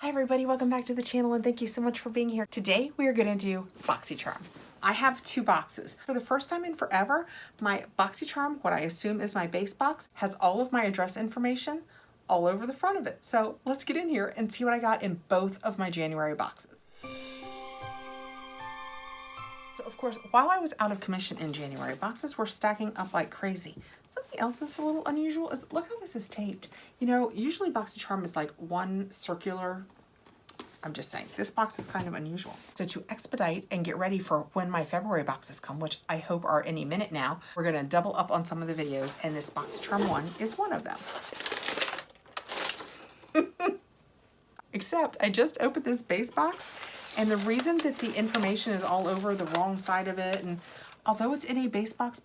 Hi everybody, welcome back to the channel and thank you so much for being here. Today we are going to do Boxycharm. I have two boxes. For the first time in forever, my Boxycharm, what I assume is my base box, has all of my address information all over the front of it. So let's get in here and see what I got in both of my January boxes. So of course, while I was out of commission in January, boxes were stacking up like crazy. Something else that's a little unusual is look how this is taped. You know, usually Boxycharm is like one circular. I'm just saying, this box is kind of unusual. So to expedite and get ready for when my February boxes come, which I hope are any minute now, we're gonna double up on some of the videos, and this Boxycharm one is one of them. Except I just opened this base box, and the reason that the information is all over the wrong side of it, and although it's in a base box,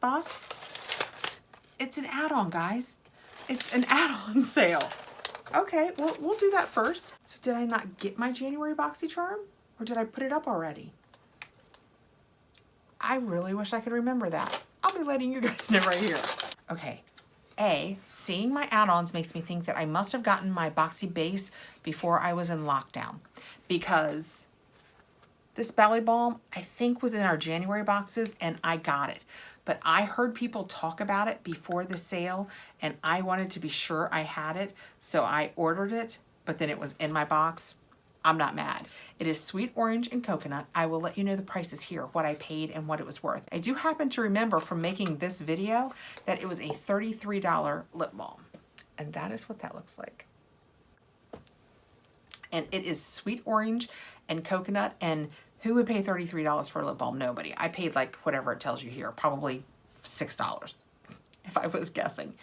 it's an add-on, guys. It's an add-on sale. Okay, well, we'll do that first. So did I not get my January Boxycharm? Or did I put it up already? I really wish I could remember that. I'll be letting you guys know right here. Okay, seeing my add-ons makes me think that I must have gotten my Boxy base before I was in lockdown, because this Ballet Balm, I think, was in our January boxes and I got it. But I heard people talk about it before the sale and I wanted to be sure I had it. So I ordered it, but then it was in my box. I'm not mad. It is sweet orange and coconut. I will let you know the prices here, what I paid and what it was worth. I do happen to remember from making this video that it was a $33 lip balm. And that is what that looks like. And it is sweet orange and coconut, and who would pay $33 for a lip balm? Nobody. I paid like whatever it tells you here, probably $6 if I was guessing.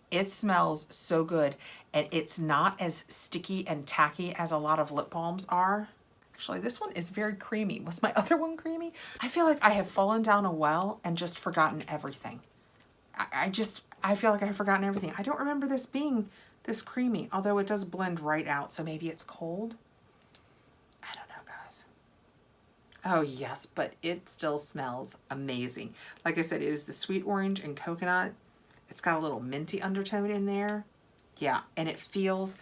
It smells so good, and it's not as sticky and tacky as a lot of lip balms are. Actually, this one is very creamy. Was my other one creamy? I feel like I have fallen down a well and just forgotten everything. I feel like I have forgotten everything. I don't remember this being this creamy, although it does blend right out, so maybe it's cold. I don't know, guys. Oh yes, but it still smells amazing. Like I said, it is the sweet orange and coconut. It's got a little minty undertone in there. Yeah, and it feels,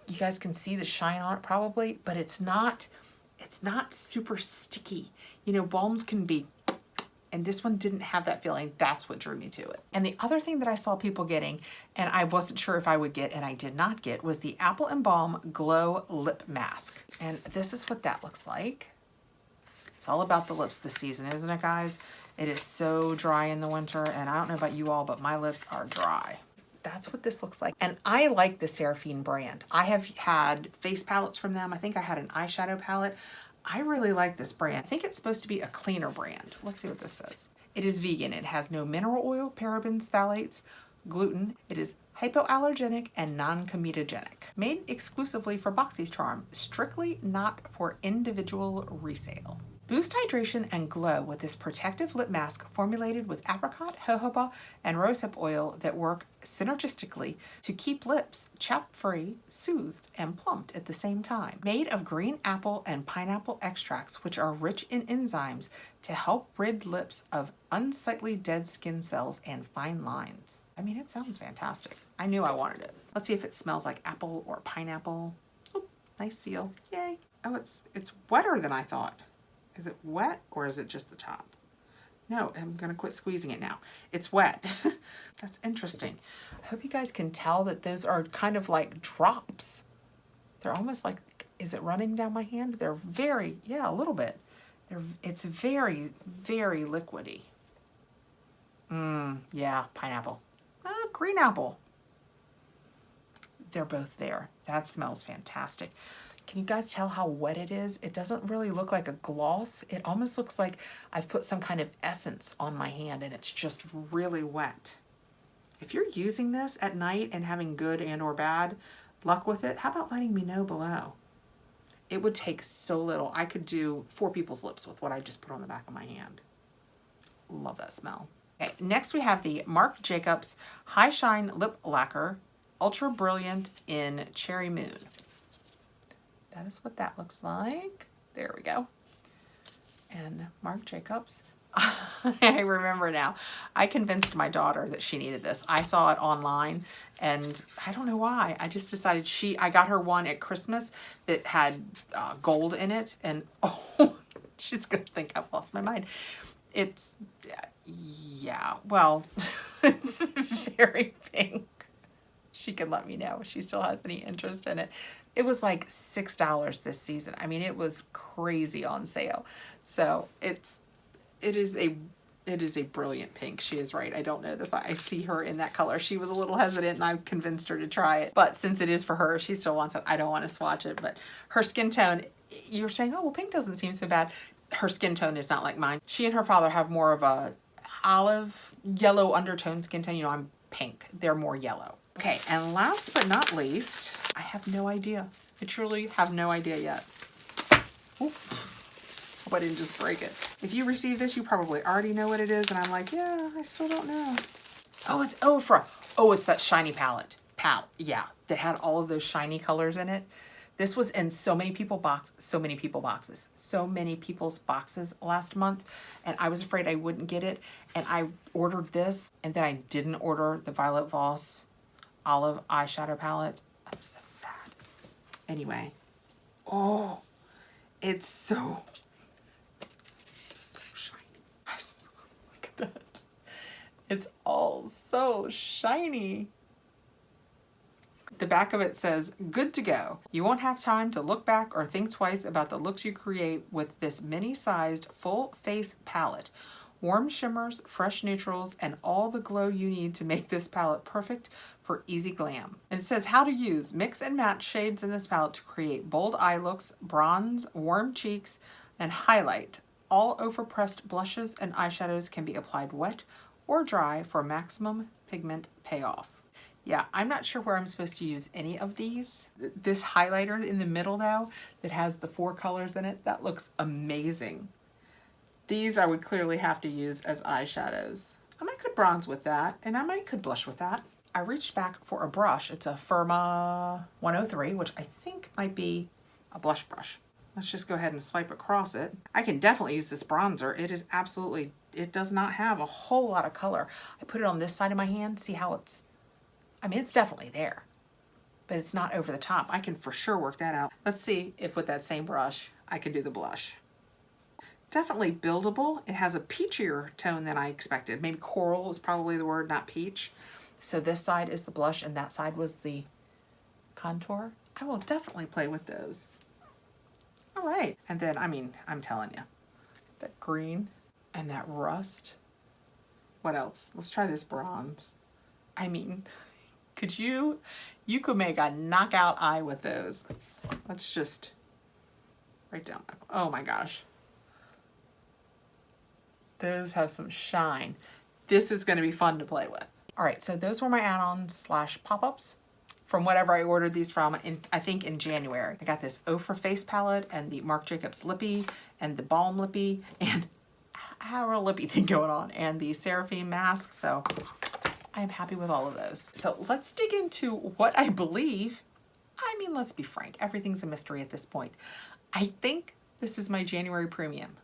you guys can see the shine on it probably, but it's not super sticky. You know, balms can be, and this one didn't have that feeling. That's what drew me to it. And the other thing that I saw people getting, and I wasn't sure if I would get, and I did not get, was the Apple & Balm Glow Lip Mask. And this is what that looks like. It's all about the lips this season, isn't it, guys? It is so dry in the winter, and I don't know about you all, but my lips are dry. That's what this looks like. And I like the Seraphine brand. I have had face palettes from them. I think I had an eyeshadow palette. I really like this brand. I think it's supposed to be a cleaner brand. Let's see what this says. It is vegan. It has no mineral oil, parabens, phthalates, gluten. It is hypoallergenic and non-comedogenic. Made exclusively for Boxycharm, strictly not for individual resale. Boost hydration and glow with this protective lip mask formulated with apricot, jojoba, and rosehip oil that work synergistically to keep lips chapped-free, soothed, and plumped at the same time. Made of green apple and pineapple extracts, which are rich in enzymes to help rid lips of unsightly dead skin cells and fine lines. I mean, it sounds fantastic. I knew I wanted it. Let's see if it smells like apple or pineapple. Oh, nice seal. Yay. Oh, it's wetter than I thought. Is it wet or is it just the top? No, I'm gonna quit squeezing it now. It's wet. That's interesting. I hope you guys can tell that those are kind of like drops. They're almost like, is it running down my hand? They're very, yeah, a little bit. It's very, very liquidy. Yeah, pineapple. Green apple. They're both there. That smells fantastic. Can you guys tell how wet it is? It doesn't really look like a gloss. It almost looks like I've put some kind of essence on my hand and it's just really wet. If you're using this at night and having good and or bad luck with it, how about letting me know below? It would take so little. I could do 4 people's lips with what I just put on the back of my hand. Love that smell. Okay, next we have the Marc Jacobs High Shine Lip Lacquer, Ultra Brilliant in Cherry Moon. That is what that looks like. There we go. And Marc Jacobs, I remember now. I convinced my daughter that she needed this. I saw it online and I don't know why. I just decided I got her one at Christmas that had gold in it, and oh, she's gonna think I've lost my mind. It's, yeah, well, it's very pink. She can let me know if she still has any interest in it. It was like $6 this season. I mean, it was crazy on sale. So it is a brilliant pink. She is right. I don't know if I see her in that color. She was a little hesitant and I convinced her to try it. But since it is for her, she still wants it. I don't want to swatch it. But her skin tone, you're saying, oh, well, pink doesn't seem so bad. Her skin tone is not like mine. She and her father have more of a olive yellow undertone skin tone. You know, I'm pink. They're more yellow. Okay, and last but not least, I have no idea. I truly have no idea yet. Oop. Hope I didn't just break it. If you receive this, you probably already know what it is, and I'm like, yeah, I still don't know. Oh, it's Ofra. Oh, it's that shiny palette. Yeah, that had all of those shiny colors in it. This was in so many people's boxes last month, and I was afraid I wouldn't get it, and I ordered this, and then I didn't order the Violet Voss Olive eyeshadow palette. I'm so sad. Anyway, oh, it's so shiny. Look at that. It's all so shiny. The back of it says, good to go. You won't have time to look back or think twice about the looks you create with this mini-sized full face palette. Warm shimmers, fresh neutrals, and all the glow you need to make this palette perfect for easy glam. And it says how to use. Mix and match shades in this palette to create bold eye looks, bronze, warm cheeks, and highlight. All overpressed blushes and eyeshadows can be applied wet or dry for maximum pigment payoff. Yeah, I'm not sure where I'm supposed to use any of these. This highlighter in the middle though, that has the 4 colors in it, that looks amazing. These I would clearly have to use as eyeshadows. I might could bronze with that, and I might could blush with that. I reached back for a brush. It's a Firma 103, which I think might be a blush brush. Let's just go ahead and swipe across it. I can definitely use this bronzer. It is absolutely, it does not have a whole lot of color. I put it on this side of my hand, see how it's, I mean, it's definitely there, but it's not over the top. I can for sure work that out. Let's see if with that same brush, I can do the blush. Definitely buildable. It has a peachier tone than I expected. Maybe coral is probably the word, not peach. So this side is the blush and that side was the contour. I will definitely play with those. All right. And then, I mean, I'm telling you, that green and that rust. What else? Let's try this bronze. I mean, you could make a knockout eye with those. Let's just write down. Oh my gosh. Those have some shine. This is going to be fun to play with. All right, so those were my add-ons / pop-ups from whatever I ordered these from, I think in January. I got this Ofra face palette and the Marc Jacobs lippy and the balm lippy and our lippy thing going on and the Seraphim mask. So I'm happy with all of those. So let's dig into what I believe. I mean, let's be frank, everything's a mystery at this point. I think this is my January premium.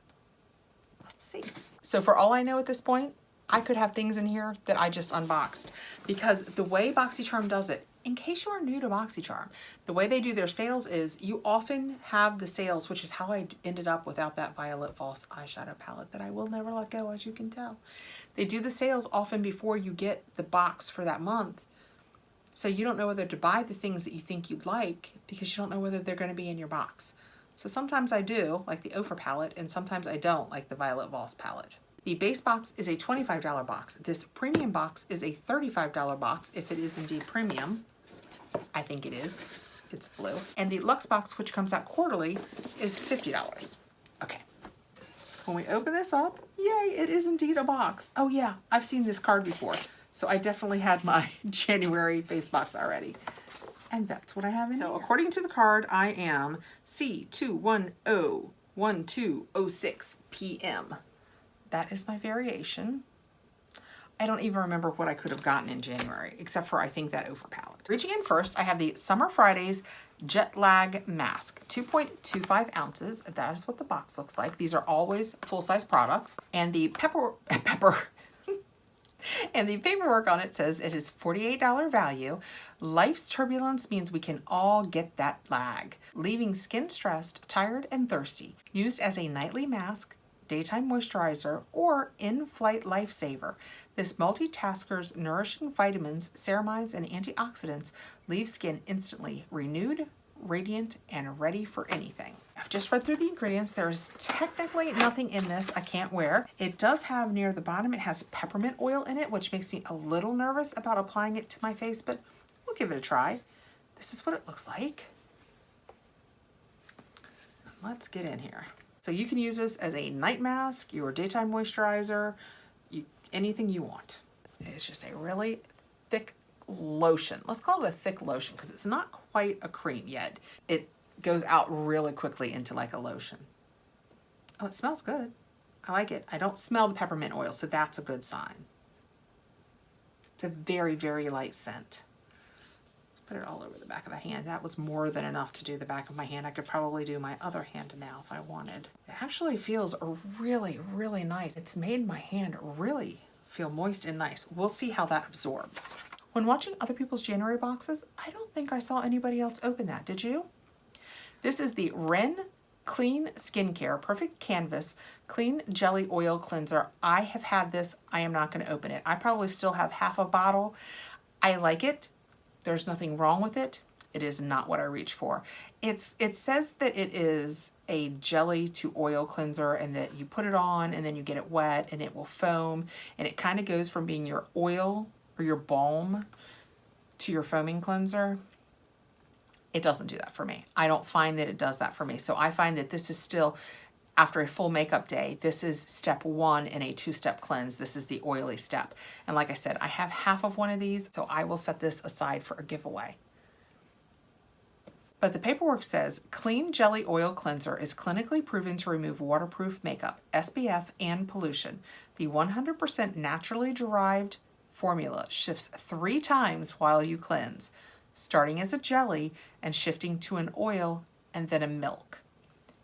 Let's see. So for all I know at this point, I could have things in here that I just unboxed, because the way Boxycharm does it, in case you are new to Boxycharm, the way they do their sales is you often have the sales, which is how I ended up without that Violet Voss eyeshadow palette that I will never let go, as you can tell. They do the sales often before you get the box for that month. So you don't know whether to buy the things that you think you'd like because you don't know whether they're going to be in your box. So sometimes I do, like the Ofra palette, and sometimes I don't, like the Violet Voss palette. The base box is a $25 box. This premium box is a $35 box, if it is indeed premium. I think it is. It's blue. And the Luxe box, which comes out quarterly, is $50. Okay. When we open this up, yay, it is indeed a box. Oh yeah, I've seen this card before. So I definitely had my January base box already. And that's what I have in here. So according to the card, I am C2101206 PM. That is my variation. I don't even remember what I could have gotten in January, except for I think that Ofra palette. Reaching in first, I have the Summer Fridays Jet Lag Mask, 2.25 ounces. That is what the box looks like. These are always full-size products. And the and the paperwork on it says it is $48 value. Life's turbulence means we can all get that lag, leaving skin stressed, tired, and thirsty. Used as a nightly mask, daytime moisturizer, or in-flight lifesaver, this multitasker's nourishing vitamins, ceramides, and antioxidants leave skin instantly renewed, radiant, and ready for anything. I've just read through the ingredients. There's technically nothing in this I can't wear. It does have near the bottom, it has peppermint oil in it, which makes me a little nervous about applying it to my face, but we'll give it a try. This is what it looks like. Let's get in here. So you can use this as a night mask, your daytime moisturizer, anything you want. It's just a really thick lotion. Let's call it a thick lotion because it's not quite a cream yet. It goes out really quickly into like a lotion. Oh, it smells good. I like it. I don't smell the peppermint oil, so that's a good sign. It's a very, very light scent. Let's put it all over the back of the hand. That was more than enough to do the back of my hand. I could probably do my other hand now if I wanted. It actually feels really, really nice. It's made my hand really feel moist and nice. We'll see how that absorbs. When watching other people's January boxes, I don't think I saw anybody else open that. Did you? This is the Ren Clean Skincare Perfect Canvas Clean Jelly Oil Cleanser. I have had this. I am not going to open it. I probably still have half a bottle. I like it. There's nothing wrong with it. It is not what I reach for. It says that it is a jelly to oil cleanser and that you put it on and then you get it wet and it will foam, and it kind of goes from being your oil or your balm to your foaming cleanser. It doesn't do that for me. I don't find that it does that for me. So I find that this is still, after a full makeup day, this is step one in a two-step cleanse. This is the oily step. And like I said, I have half of one of these, so I will set this aside for a giveaway. But the paperwork says, Clean Jelly Oil Cleanser is clinically proven to remove waterproof makeup, SPF, and pollution. The 100% naturally derived formula shifts 3 times while you cleanse, starting as a jelly and shifting to an oil and then a milk,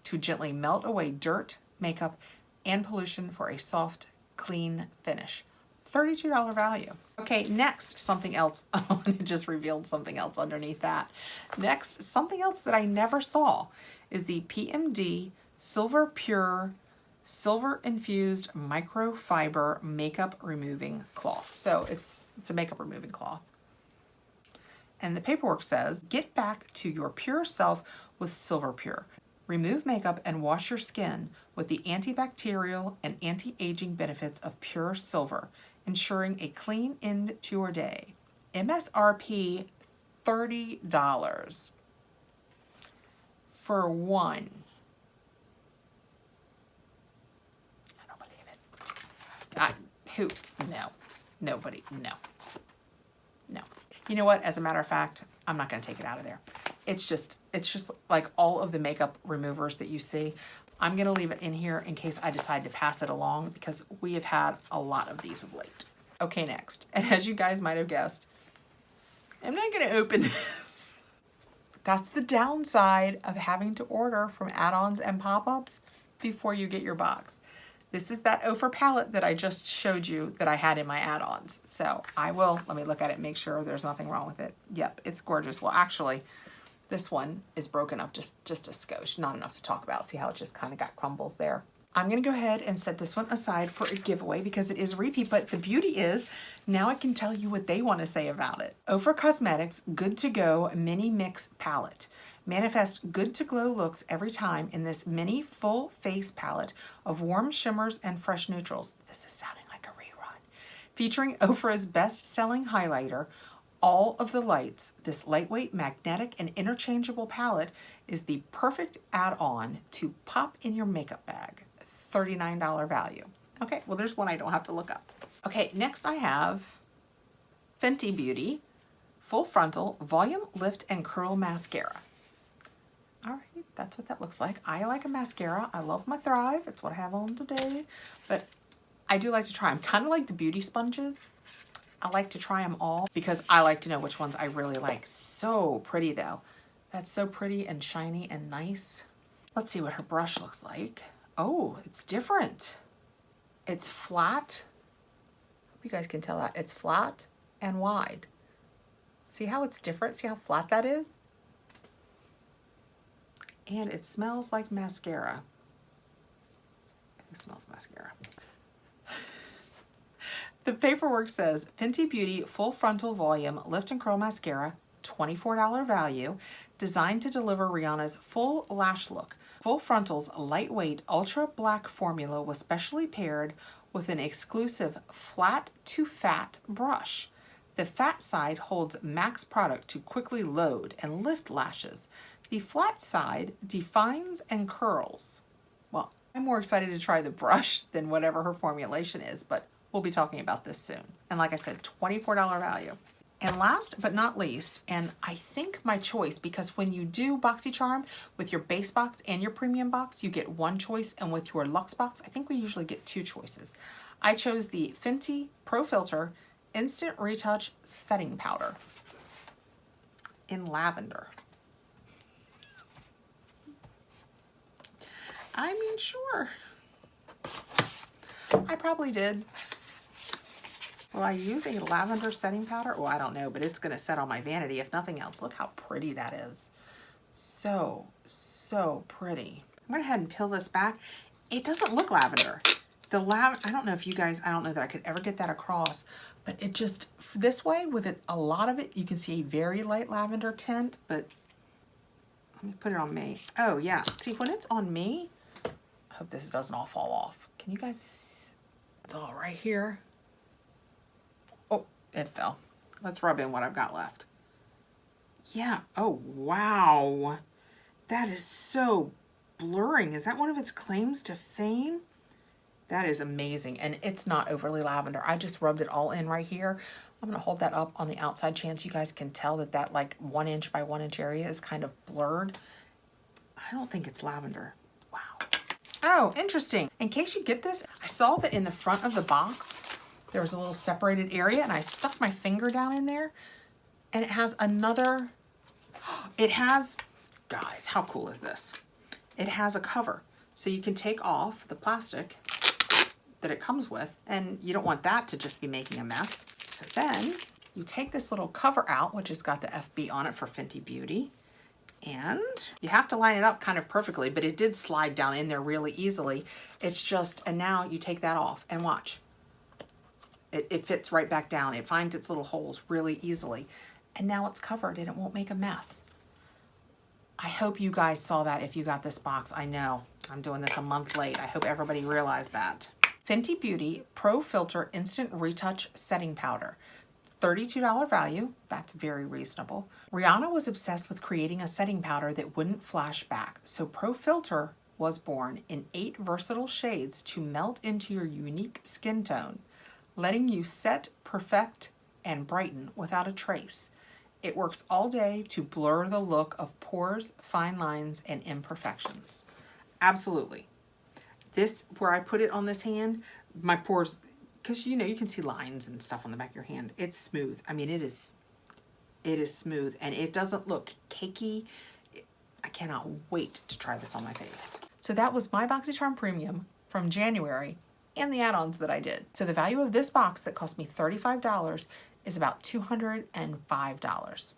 to gently melt away dirt, makeup, and pollution for a soft, clean finish. $32 value. Okay, next, something else. Oh, and it just revealed something else underneath that. Next, something else that I never saw is the PMD Silver Pure Silver Infused Microfiber Makeup Removing Cloth. So it's a makeup removing cloth. And the paperwork says, get back to your pure self with Silver Pure. Remove makeup and wash your skin with the antibacterial and anti-aging benefits of pure silver, ensuring a clean end to your day. MSRP $30 for one. I don't believe it. Who? No. Nobody. No. No. You know what? As a matter of fact, I'm not going to take it out of there. It's just like all of the makeup removers that you see. I'm going to leave it in here in case I decide to pass it along because we have had a lot of these of late. Okay, next. And as you guys might have guessed, I'm not going to open this. That's the downside of having to order from add-ons and pop-ups before you get your box. This is that Ofra palette that I just showed you that I had in my add-ons. So let me look at it, make sure there's nothing wrong with it. Yep, it's gorgeous. Well, actually, this one is broken up just a skosh, not enough to talk about. See how it just kind of got crumbles there. I'm gonna go ahead and set this one aside for a giveaway because it is a repeat, but the beauty is, now I can tell you what they wanna say about it. Ofra Cosmetics Good to Go Mini Mix Palette. Manifest good to glow looks every time in this mini full face palette of warm shimmers and fresh neutrals. This is sounding like a rerun. Featuring Ofra's best-selling highlighter, All of the Lights, this lightweight, magnetic, and interchangeable palette is the perfect add-on to pop in your makeup bag. $39 value. Okay, well there's one I don't have to look up. Okay, next I have Fenty Beauty Full Frontal Volume Lift and Curl Mascara. All right, that's what that looks like. I like a mascara. I love my Thrive. It's what I have on today. But I do like to try them. Kind of like the beauty sponges. I like to try them all because I like to know which ones I really like. So pretty though. That's so pretty and shiny and nice. Let's see what her brush looks like. Oh, it's different. It's flat. Hope you guys can tell that. It's flat and wide. See how it's different? See how flat that is? And it smells like mascara. Who smells mascara? The paperwork says Fenty Beauty Full Frontal Volume Lift and Curl Mascara, $24 value, designed to deliver Rihanna's full lash look. Full Frontal's lightweight ultra black formula was specially paired with an exclusive flat to fat brush. The fat side holds max product to quickly load and lift lashes. The flat side defines and curls. Well, I'm more excited to try the brush than whatever her formulation is, but we'll be talking about this soon. And like I said, $24 value. And last but not least, and I think my choice, because when you do Boxycharm with your base box and your premium box, you get one choice, and with your luxe box, I think we usually get two choices. I chose the Fenty Pro Filter Instant Retouch Setting Powder in lavender. I mean, sure. I probably did. Will I use a lavender setting powder? Well, I don't know, but it's going to set on my vanity if nothing else. Look how pretty that is. So, so pretty. I'm going to go ahead and peel this back. It doesn't look lavender. I don't know if you guys, I don't know that I could ever get that across, but it just, this way with it, a lot of it, you can see a very light lavender tint, but let me put it on me. Oh yeah, see when it's on me, I hope this doesn't all fall off. Can you guys, it's all right here. Oh, it fell. Let's rub in what I've got left. Yeah, oh wow. That is so blurring. Is that one of its claims to fame? That is amazing, and it's not overly lavender. I just rubbed it all in right here. I'm gonna hold that up on the outside chance you guys can tell that that like 1 inch by 1 inch area is kind of blurred. I don't think it's lavender. Wow. Oh, interesting. In case you get this, I saw that in the front of the box, there was a little separated area, and I stuck my finger down in there, and it has another, it has, guys, how cool is this? It has a cover, so you can take off the plastic that it comes with, and you don't want that to just be making a mess. So then you take this little cover out, which has got the FB on it for Fenty Beauty, and you have to line it up kind of perfectly, but it did slide down in there really easily. It's just, and now you take that off and watch. It fits right back down. It finds its little holes really easily. And now it's covered and it won't make a mess. I hope you guys saw that if you got this box. I know I'm doing this a month late. I hope everybody realized that. Fenty Beauty Pro Filter Instant Retouch Setting Powder. $32 value. That's very reasonable. Rihanna was obsessed with creating a setting powder that wouldn't flash back. So Pro Filter was born in 8 versatile shades to melt into your unique skin tone, letting you set, perfect, and brighten without a trace. It works all day to blur the look of pores, fine lines, and imperfections. Absolutely. This, where I put it on this hand, my pores, because you know, you can see lines and stuff on the back of your hand. It's smooth. I mean, it is smooth, and it doesn't look cakey. I cannot wait to try this on my face. So that was my Boxycharm Premium from January and the add-ons that I did. So the value of this box that cost me $35 is about $205.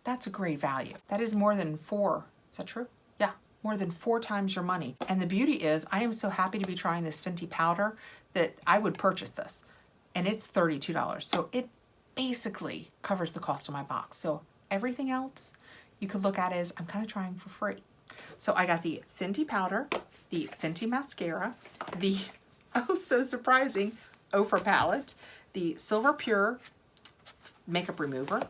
That's a great value. That is more than 4, is that true? Yeah, more than 4 times your money. And the beauty is, I am so happy to be trying this Fenty powder that I would purchase this. And it's $32. So it basically covers the cost of my box. So everything else you could look at as I'm kind of trying for free. So I got the Fenty powder, the Fenty mascara, the, oh so surprising, Ofra palette, the Silver Pure makeup remover.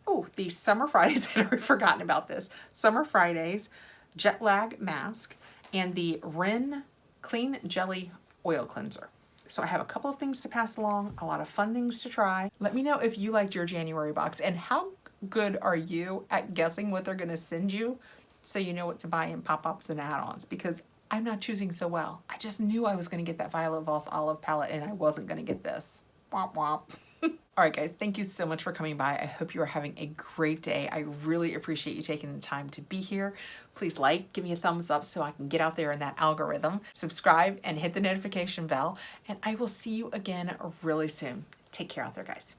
Oh, the Summer Fridays, I'd already forgotten about this. Summer Fridays Jet Lag Mask, and the Ren Clean Jelly Oil Cleanser. So I have a couple of things to pass along, a lot of fun things to try. Let me know if you liked your January box, and how good are you at guessing what they're gonna send you so you know what to buy in pop-ups and add-ons, because I'm not choosing so well. I just knew I was going to get that Violet Voss Olive palette and I wasn't going to get this. Womp womp. All right, guys, thank you so much for coming by. I hope you are having a great day. I really appreciate you taking the time to be here. Please like, give me a thumbs up so I can get out there in that algorithm. Subscribe and hit the notification bell, and I will see you again really soon. Take care out there, guys.